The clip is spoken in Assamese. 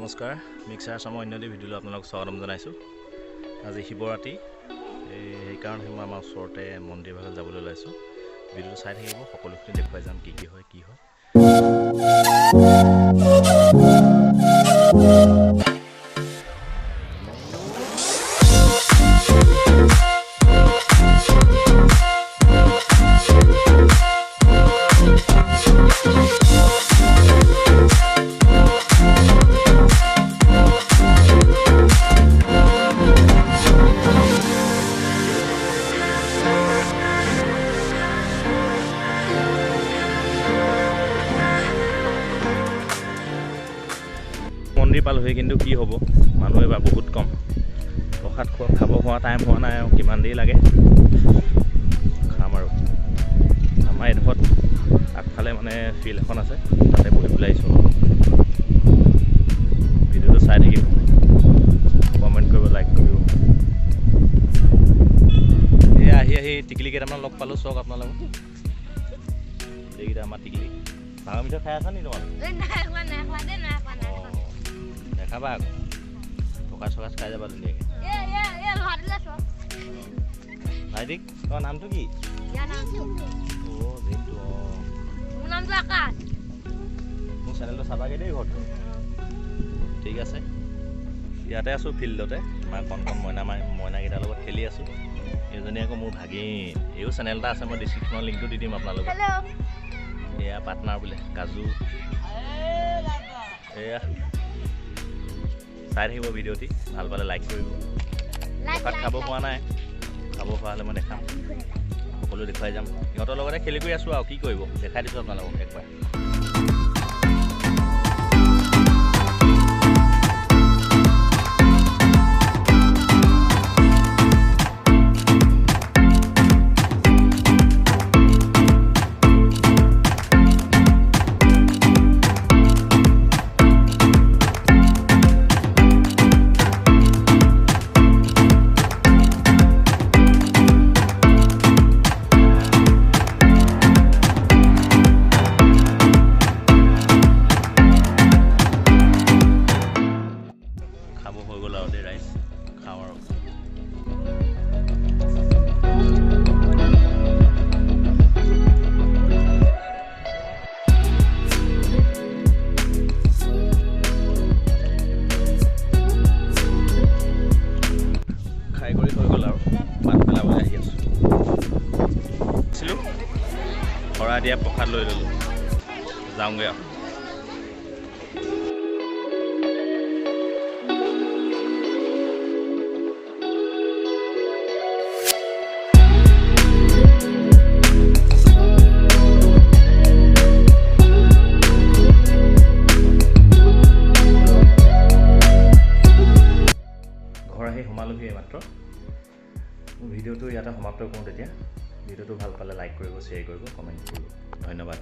নমস্কাৰ মিক্সাৰ আছামৰ অন্য ভিডিঅ'লৈ আপোনালোকক স্বাগতম জনাইছোঁ। আজি শিৱৰাত্ৰি, সেইকাৰণে মই আমাৰ ওচৰতে মন্দিৰ ভাগত যাবলৈ ওলাইছোঁ। ভিডিঅ'টো চাই থাকিব, সকলোখিনি দেখুৱাই যাম কি হয় কি হয়। মন্দিৰ পালোহি, কিন্তু কি হ'ব, মানুহ এবাৰ বহুত কম। প্ৰসাদ খাব খোৱা টাইম হোৱা নাই, আৰু কিমান দেৰি লাগে খাম আৰু। আমাৰ এইডোখৰত আগফালে মানে ফিল্ড এখন আছে, তাতে বহিবলৈ আহিছোঁ। ভিডিঅ'টো চাই থাকিব, কমেণ্ট কৰিব, লাইক কৰিব। এই আহি টিকলি কেইটামান লগ পালোঁ, চাওক আপোনালোকক। এইকেইটা আমাৰ টিকলি। ভাঙা মিঠা খাই আছা নি তোমালোক? দেখাবা আকৌ, প্ৰকাশ খাই যাবা ধুনীয়াকৈ। ভাইটিক, তোমাৰ নামটো কি? মোৰ চেনেলটো চাবাগে দেই ঘৰটো। ঠিক আছে, ইয়াতে আছোঁ ফিল্ডতে। আমাৰ কণ মইনাকেইটাৰ লগত খেলি আছোঁ। এইজনী আকৌ মোৰ ভাগিন। এইও চেনেল এটা আছে, মই ডিছক্ৰিপশ্যনৰ লিংকটো দি দিম আপোনালোকক। এয়া পাৰ্টনাৰ বোলে, কাজু। এয়া চাই থাকিব ভিডিঅ'টি, ভাল পালে লাইক কৰিব। প্ৰসাদ খাব পোৱা নাই, খাব পৰা হ'লে মই দেখাম, সকলো দেখুৱাই যাম। সিহঁতৰ লগতে খেলি কৰি আছোঁ আৰু কি কৰিব, দেখাই দিছোঁ আপোনালোকক একবাৰ। খাব হৈ গ'ল আৰু দেই, ৰাইজ খাওঁ আৰু। খাই কৰি হৈ গ'ল আৰু ভাত পেলাবলৈ আহি আছোঁ। শৰাই দিয়া প্ৰসাদ লৈ ল'লোঁ, যাওঁগৈ আৰু। সোমালোহি এইমাত্ৰ। ভিডিঅ'টো ইয়াতে সমাপ্ত কৰোঁ তেতিয়া। ভিডিঅ'টো ভাল পালে লাইক কৰিব, শ্বেয়াৰ কৰিব, কমেণ্ট কৰিব। ধন্যবাদ।